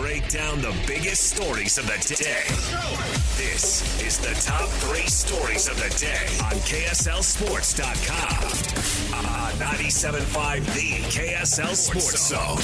break down the biggest stories of the day. This is the top 3 stories of the day on KSLSports.com. On 97.5, the KSL Sports Zone.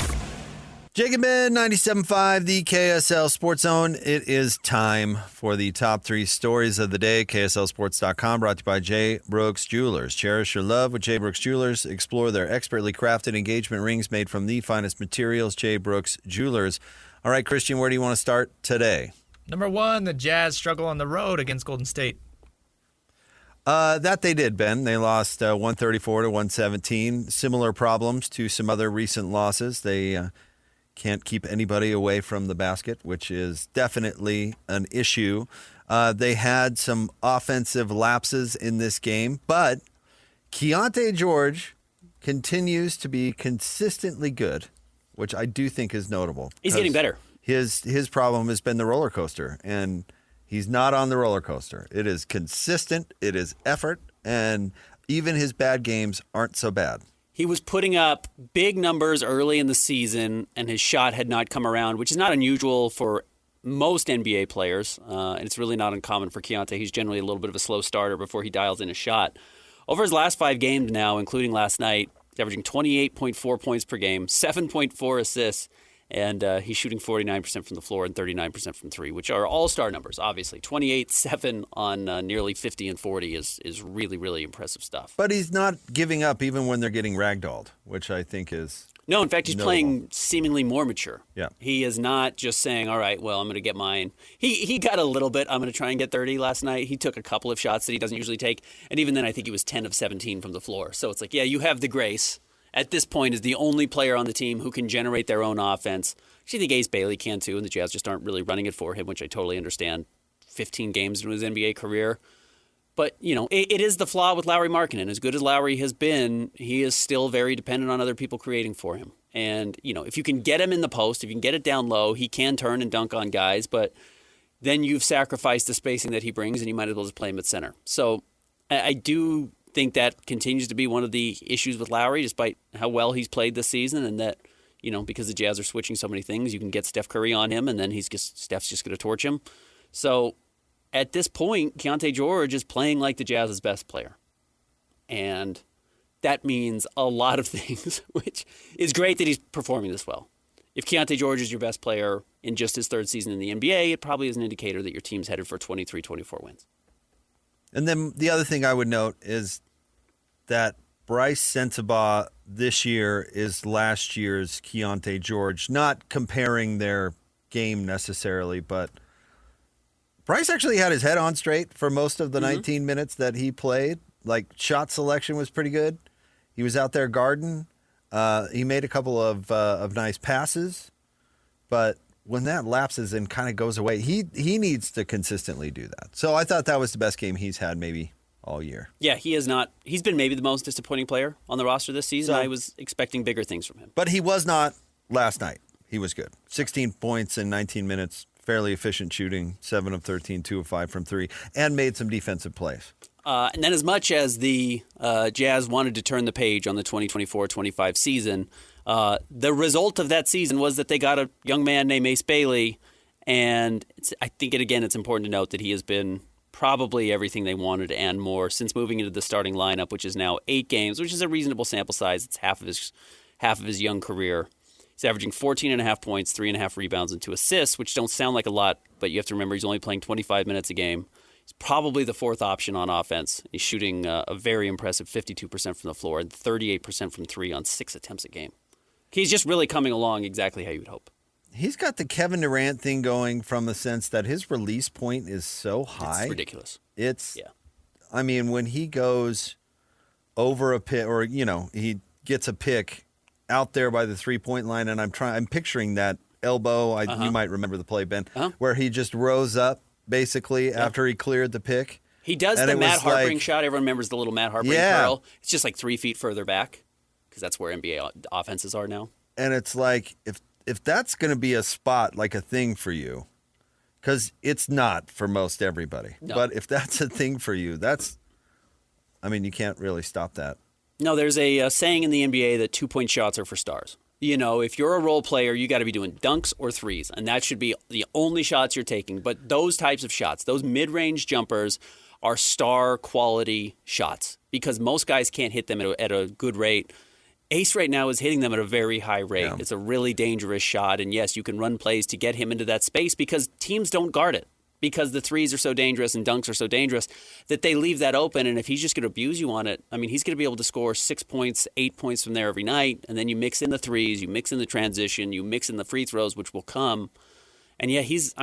Jacob Ben, 97.5, the KSL Sports Zone. It is time for the top 3 stories of the day. KSLSports.com, brought to you by J. Brooks Jewelers. Cherish your love with J. Brooks Jewelers. Explore their expertly crafted engagement rings made from the finest materials. J. Brooks Jewelers. All right, Christian, where do you want to start today? Number 1, the Jazz struggle on the road against Golden State. That they did, Ben. They lost 134 to 117. Similar problems to some other recent losses. They can't keep anybody away from the basket, which is definitely an issue. They had some offensive lapses in this game, but Keontae George continues to be consistently good, which I do think is notable. He's getting better. His problem has been the roller coaster, and he's not on the roller coaster. It is consistent, it is effort, and even his bad games aren't so bad. He was putting up big numbers early in the season, and his shot had not come around, which is not unusual for most NBA players. And it's really not uncommon for Keontae. He's generally a little bit of a slow starter before he dials in a shot. Over his last 5 games now, including last night, he's averaging 28.4 points per game, 7.4 assists, and he's shooting 49% from the floor and 39% from 3, which are all-star numbers, obviously. 28, 7 on nearly 50 and 40 is really, really impressive stuff. But he's not giving up even when they're getting ragdolled, which I think is No, in fact, he's notable. playing seemingly more mature. Yeah. He is not just saying, all right, well, I'm going to get mine. He got a little bit. I'm going to try and get 30 last night. He took a couple of shots that he doesn't usually take. And even then, I think he was 10 of 17 from the floor. So it's like, yeah, you have the grace. At this point, is the only player on the team who can generate their own offense. Actually, I think Ace Bailey can too, and the Jazz just aren't really running it for him, which I totally understand. 15 games into his NBA career. But, you know, it is the flaw with Lauri Markkanen. As good as Lauri has been, he is still very dependent on other people creating for him. And, you know, if you can get him in the post, if you can get it down low, he can turn and dunk on guys, but then you've sacrificed the spacing that he brings, and you might as well just play him at center. So I do think that continues to be one of the issues with Lauri, despite how well he's played this season, and that, you know, because the Jazz are switching so many things, you can get Steph Curry on him, and then Steph's just going to torch him. So at this point, Keontae George is playing like the Jazz's best player. And that means a lot of things, which is great that he's performing this well. If Keontae George is your best player in just his 3rd season in the NBA, it probably is an indicator that your team's headed for 23, 24 wins. And then the other thing I would note is that Bryce Sensabaugh this year is last year's Keontae George. Not comparing their game necessarily, but Bryce actually had his head on straight for most of the 19 minutes that he played. Like, shot selection was pretty good. He was out there guarding. He made a couple of nice passes, but when that lapses and kind of goes away, he needs to consistently do that. So I thought that was the best game he's had maybe all year. Yeah, he is not. He's been maybe the most disappointing player on the roster this season. So, I was expecting bigger things from him. But he was not last night. He was good. 16 points in 19 minutes, fairly efficient shooting, 7 of 13, 2 of 5 from 3, and made some defensive plays. And then as much as the Jazz wanted to turn the page on the 2024-25 season, the result of that season was that they got a young man named Ace Bailey, and I think, it's important to note that he has been probably everything they wanted and more since moving into the starting lineup, which is now 8 games, which is a reasonable sample size. It's half of his young career. He's averaging 14.5 points, 3.5 rebounds, and 2 assists, which don't sound like a lot, but you have to remember he's only playing 25 minutes a game. He's probably the 4th option on offense. He's shooting a very impressive 52% from the floor and 38% from 3 on 6 attempts a game. He's just really coming along exactly how you would hope. He's got the Kevin Durant thing going from the sense that his release point is so high. It's ridiculous. I mean, when he goes over a pick, or, you know, he gets a pick out there by the 3-point line, and I'm picturing that elbow. You might remember the play, Ben, where he just rose up basically after he cleared the pick. He does the Matt Harpering shot. Everyone remembers the little Matt Harpering curl. It's just like 3 feet further back because that's where NBA offenses are now. And it's like, if that's going to be a spot, like a thing for you, because it's not for most everybody. No. But if that's a thing for you, you can't really stop that. No, there's a saying in the NBA that 2-point shots are for stars. If you're a role player, you got to be doing dunks or threes, and that should be the only shots you're taking. But those types of shots, those mid-range jumpers, are star quality shots because most guys can't hit them at a good rate. Ace right now is hitting them at a very high rate. Yeah. It's a really dangerous shot, and yes, you can run plays to get him into that space because teams don't guard it. Because the threes are so dangerous and dunks are so dangerous that they leave that open. And if he's just going to abuse you on it, he's going to be able to score 6 points, 8 points from there every night. And then you mix in the threes, you mix in the transition, you mix in the free throws, which will come. And yeah, you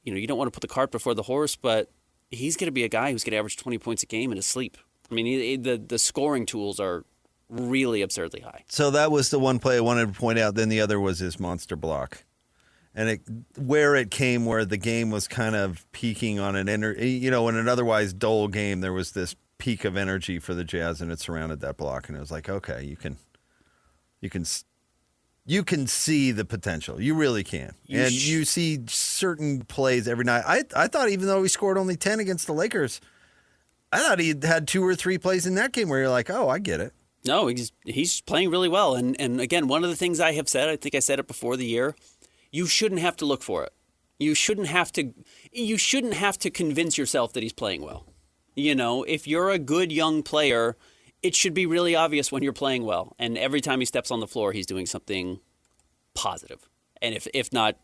don't want to put the cart before the horse, but he's going to be a guy who's going to average 20 points a game in his sleep. The scoring tools are really absurdly high. So that was the one play I wanted to point out. Then the other was his monster block. And where it came, where the game was kind of peaking on in an otherwise dull game, there was this peak of energy for the Jazz, and it surrounded that block. And it was like, okay, you can see the potential. You really can. You see certain plays every night. I thought even though he scored only 10 against the Lakers, I thought he had 2 or 3 plays in that game where you're like, oh, I get it. No, he's playing really well. And again, one of the things I have said, I think I said it before the year, you shouldn't have to look for it. You shouldn't have to convince yourself that he's playing well. If you're a good young player, it should be really obvious when you're playing well. And every time he steps on the floor, he's doing something positive. And if not,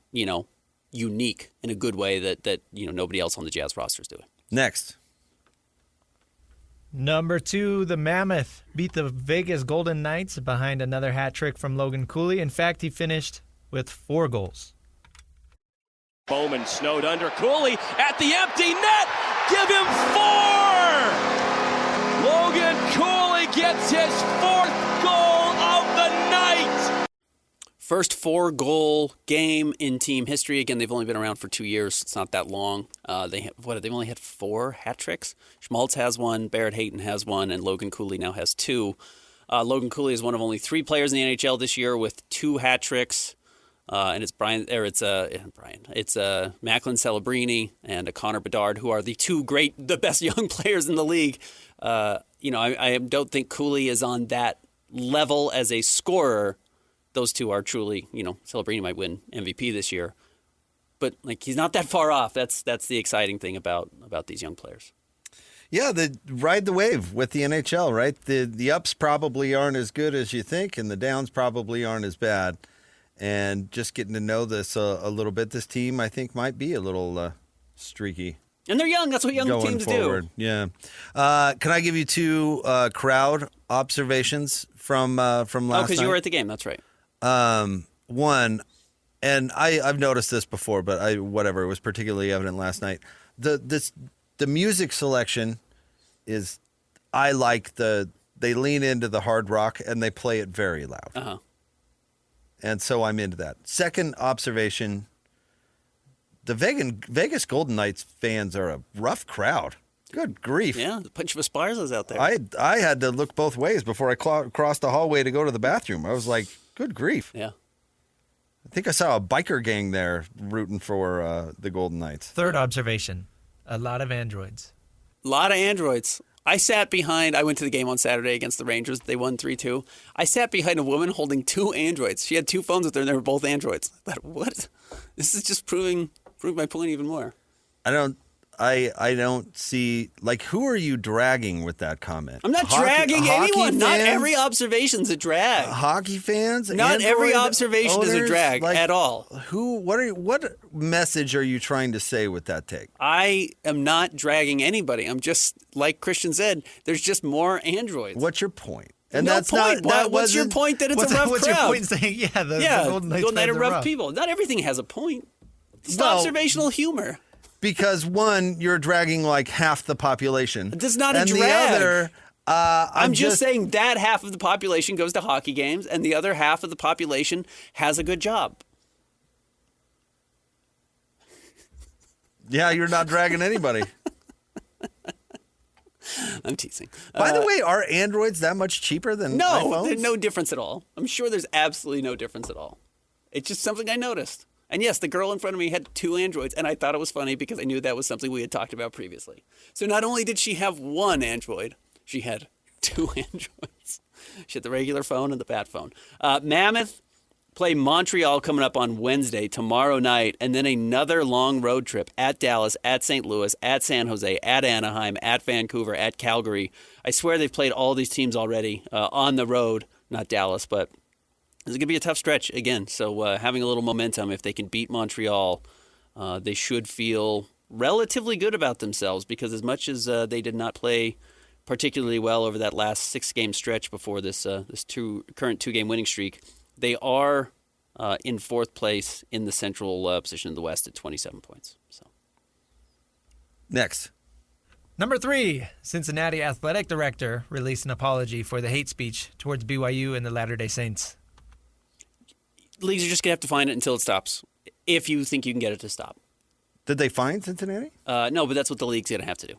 unique in a good way that nobody else on the Jazz roster is doing. Next. Number 2, the Mammoth beat the Vegas Golden Knights behind another hat trick from Logan Cooley. In fact, he finished with 4 goals. Bowman snowed under. Cooley at the empty net. Give him 4. Logan Cooley gets his 4th goal of the night. First 4-goal game in team history. Again, they've only been around for 2 years. It's not that long. They've only had 4 hat tricks. Schmaltz has 1, Barrett Hayton has 1, and Logan Cooley now has 2. Logan Cooley is one of only 3 players in the NHL this year with 2 hat tricks. And it's Macklin Celebrini and Connor Bedard, who are the best young players in the league. I don't think Cooley is on that level as a scorer. Those two are truly, Celebrini might win MVP this year, but he's not that far off. That's the exciting thing about these young players. Yeah, ride the wave with the NHL, right? The ups probably aren't as good as you think, and the downs probably aren't as bad. And just getting to know this a little bit, this team, I think, might be a little streaky. And they're young. That's what young teams forward. Do. Yeah. Can I give you 2 crowd observations from last night? Because you were at the game. That's right. One, and I've noticed this before, but it was particularly evident last night. The music selection is, I like they lean into the hard rock and they play it very loud. Uh-huh. And so I'm into that. Second observation, the Vegas Golden Knights fans are a rough crowd. Good grief. Yeah, a bunch of Esparza's out there. I had to look both ways before I crossed the hallway to go to the bathroom. I was like, good grief. Yeah. I think I saw a biker gang there rooting for the Golden Knights. Third observation, a lot of androids. A lot of androids. I went to the game on Saturday against the Rangers. They won 3-2. I sat behind a woman holding 2 androids. She had 2 phones with her, and they were both androids. I thought, what? This is just proving my point even more. I don't see, who are you dragging with that comment? I'm not dragging anyone. Not every observation's a drag. Hockey fans? Not every observation is a drag at all. What message are you trying to say with that take? I am not dragging anybody. I'm just, like Christian said, there's just more androids. What's your point? And no that's point. What's your point that it's a rough what's crowd? What's your point saying, the Golden Knights are rough people? Not everything has a point. It's observational humor. Because one, you're dragging half the population. It's not a drag. And the other, I'm just saying that half of the population goes to hockey games, and the other half of the population has a good job. Yeah, you're not dragging anybody. I'm teasing. By the way, are androids that much cheaper than iPhones? There's no difference at all. I'm sure there's absolutely no difference at all. It's just something I noticed. And yes, the girl in front of me had 2 androids, and I thought it was funny because I knew that was something we had talked about previously. So not only did she have 1 android, she had 2 androids. She had the regular phone and the bat phone. Mammoth, Play Montreal coming up on Wednesday, tomorrow night, and then another long road trip at Dallas, at St. Louis, at San Jose, at Anaheim, at Vancouver, at Calgary. I swear they've played all these teams already on the road, not Dallas, but this is going to be a tough stretch again. So having a little momentum, if they can beat Montreal, they should feel relatively good about themselves, because as much as they did not play particularly well over that last 6-game stretch before this current 2-game winning streak, they are in 4th place in the central position in the West at 27 points. So, Next. Number 3, Cincinnati Athletic Director released an apology for the hate speech towards BYU and the Latter-day Saints. Leagues are just going to have to find it until it stops, if you think you can get it to stop. Did they fine Cincinnati? No, but that's what the league's going to have to do.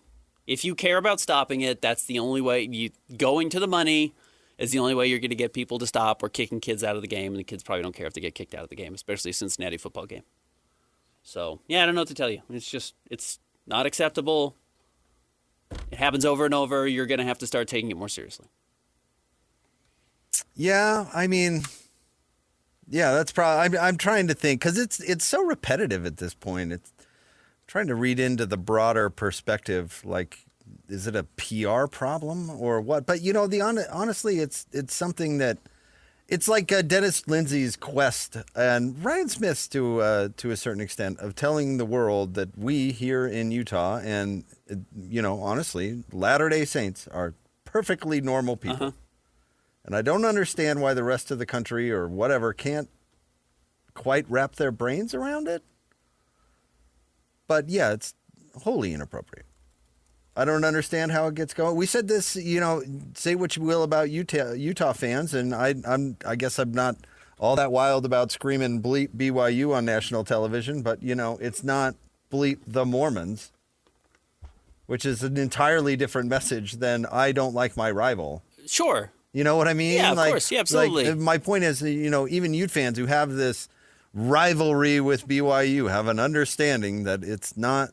If you care about stopping it, that's the only way. Going to the money is the only way you're going to get people to stop, or kicking kids out of the game. And the kids probably don't care if they get kicked out of the game, especially a Cincinnati football game. So, yeah, I don't know what to tell you. It's not acceptable. It happens over and over. You're going to have to start taking it more seriously. Yeah, I mean, yeah, that's probably. I'm trying to think, because it's so repetitive at this point. It's trying to read into the broader perspective, like, is it a PR problem or what? But honestly, it's something that it's like Dennis Lindsay's quest and Ryan Smith's to a certain extent of telling the world that we here in Utah and honestly, Latter-day Saints are perfectly normal people, and I don't understand why the rest of the country or whatever can't quite wrap their brains around it. But yeah, it's wholly inappropriate. I don't understand how it gets going. We said this, say what you will about Utah fans, and I guess I'm not all that wild about screaming bleep BYU on national television, but it's not bleep the Mormons, which is an entirely different message than I don't like my rival. Sure. You know what I mean? Yeah, of course. Yeah, absolutely. My point is, even Ute fans who have this rivalry with BYU have an understanding that it's not.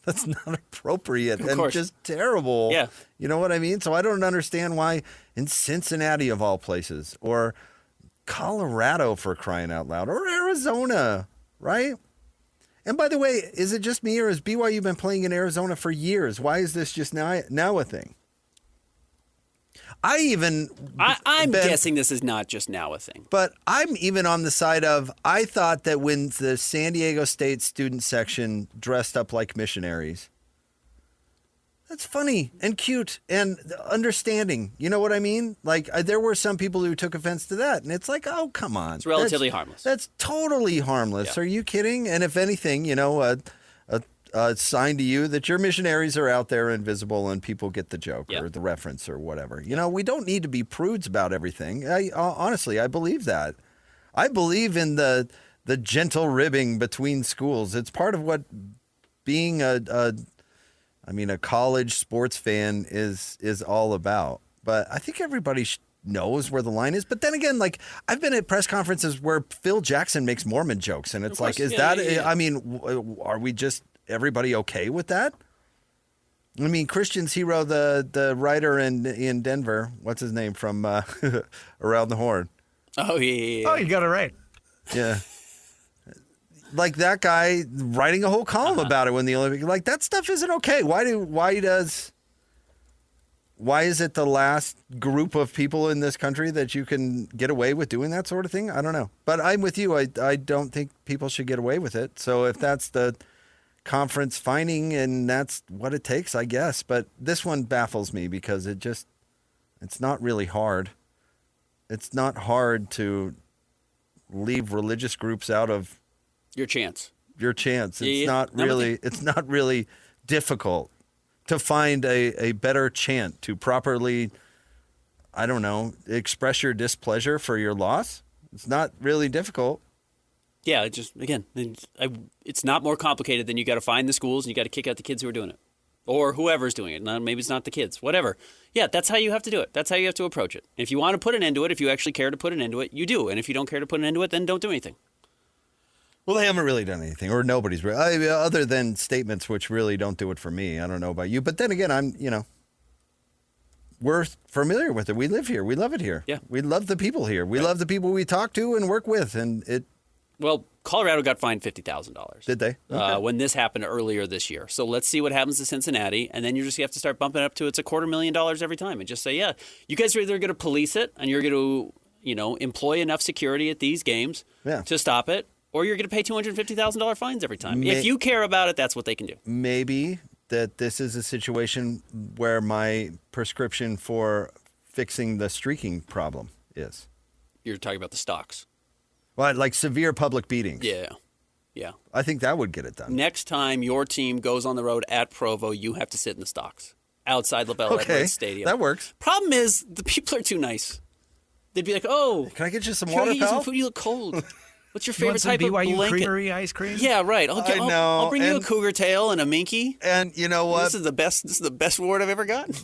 That's not appropriate and just terrible. Yeah. You know what I mean? So I don't understand why in Cincinnati, of all places, or Colorado, for crying out loud, or Arizona, right? And by the way, is it just me, or has BYU been playing in Arizona for years? Why is this just now a thing? I'm guessing this is not just now a thing. But I'm even on the side of, I thought that when the San Diego State student section dressed up like missionaries, that's funny and cute and understanding. You know what I mean? Like, there were some people who took offense to that. And it's like, oh, come on. It's relatively harmless. That's totally harmless. Yeah. Are you kidding? And if anything, a sign to you that your missionaries are out there invisible and people get the joke or the reference or whatever. We don't need to be prudes about everything. Honestly, I believe that. I believe in the gentle ribbing between schools. It's part of what being a college sports fan is all about. But I think everybody knows where the line is. But then again, like, I've been at press conferences where Phil Jackson makes Mormon jokes, and it's like, are we just everybody okay with that? I mean, Christian's hero, the writer in Denver, what's his name from Around the Horn? Oh, yeah. Oh, you got it right. Yeah. Like, that guy writing a whole column about it when the Olympics, like, that stuff isn't okay. Why is it the last group of people in this country that you can get away with doing that sort of thing? I don't know. But I'm with you. I don't think people should get away with it. So if that's the conference fining and that's what it takes, I guess. But this one baffles me because it's not really hard. It's not hard to leave religious groups out of your chance. It's not really difficult to find a better chant to properly, I don't know, express your displeasure for your loss. It's not really difficult. Yeah, it's not more complicated than you got to find the schools and you got to kick out the kids who are doing it. Or whoever's doing it. Maybe it's not the kids, whatever. Yeah, that's how you have to do it. That's how you have to approach it. If you want to put an end to it, if you actually care to put an end to it, you do. And if you don't care to put an end to it, then don't do anything. Well, they haven't really done anything, or nobody's really, other than statements which really don't do it for me. I don't know about you. But then again, we're familiar with it. We live here. We love it here. Yeah. We love the people here. We love the people we talk to and work with. And Well, Colorado got fined $50,000. Did they? Okay. When this happened earlier this year. So let's see what happens to Cincinnati, and then you just have to start bumping it up to it's $250,000 every time, and just say, yeah, you guys are either going to police it and you're going to, employ enough security at these games to stop it, or you're going to pay $250,000 fines every time. If you care about it, that's what they can do. Maybe that this is a situation where my prescription for fixing the streaking problem is. You're talking about the stocks. Well, like severe public beatings. Yeah. Yeah. I think that would get it done. Next time your team goes on the road at Provo, you have to sit in the stocks outside LaBelle Edwards Stadium. That works. Problem is, the people are too nice. They'd be like, "Oh, can I get you some can water, I get you pal? some food? You look cold. What's your You want favorite some type of BYU blanket?" Creamery ice cream? Yeah, right. I'll bring you a and- cougar tail and a minky. And you know what? This is the best reward I've ever gotten.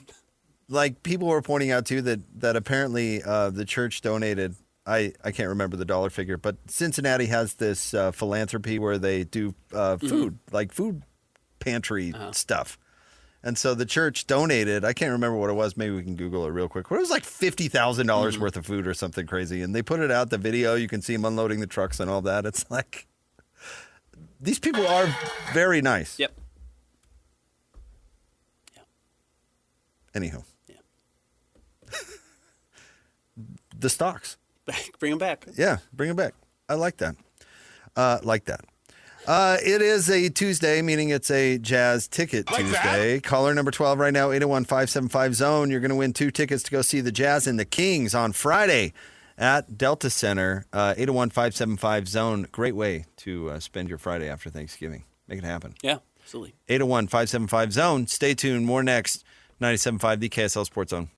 Like people were pointing out too that apparently the church donated. I can't remember the dollar figure, but Cincinnati has this philanthropy where they do food, like food pantry stuff. And so the church donated, I can't remember what it was. Maybe we can Google it real quick. But it was like $50,000 worth of food or something crazy. And they put it out, the video. You can see them unloading the trucks and all that. It's like, these people are very nice. Yep. Anyhow. Yeah. The stocks. Bring them back. Yeah, bring them back. I like that. It is a Tuesday, meaning it's a Jazz Ticket Tuesday. Caller number 12 right now, 801-575-ZONE. You're going to win 2 tickets to go see the Jazz and the Kings on Friday at Delta Center. 801-575-ZONE. Great way to spend your Friday after Thanksgiving. Make it happen. Yeah, absolutely. 801-575-ZONE. Stay tuned. More next. 97.5, the KSL Sports Zone.